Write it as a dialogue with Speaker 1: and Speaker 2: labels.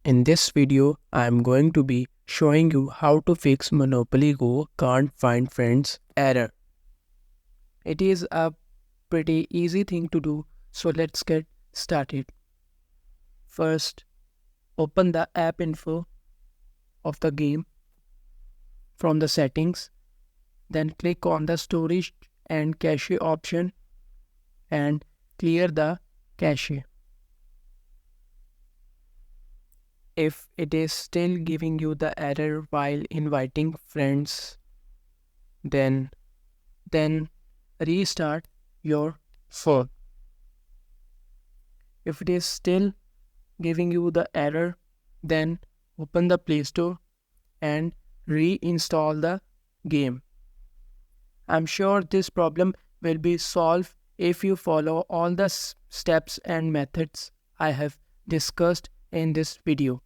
Speaker 1: In this video, I am going to be showing you how to fix Monopoly Go can't find friends error. It is a pretty easy thing to do, so let's get started. First, open the app info of the game from the settings, then click on the storage and cache option and clear the cache. If it is still giving you the error while inviting friends, then restart your phone. If it is still giving you the error, then open the Play Store and reinstall the game. I'm sure this problem will be solved if you follow all the steps and methods I have discussed in this video.